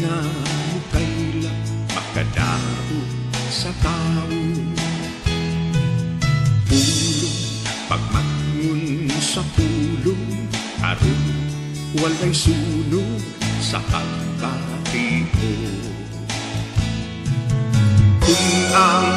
nga kailan makadao sa tao. Pulong pagmangon sa pulong aron walay sunog sa pagkatio. Kung ang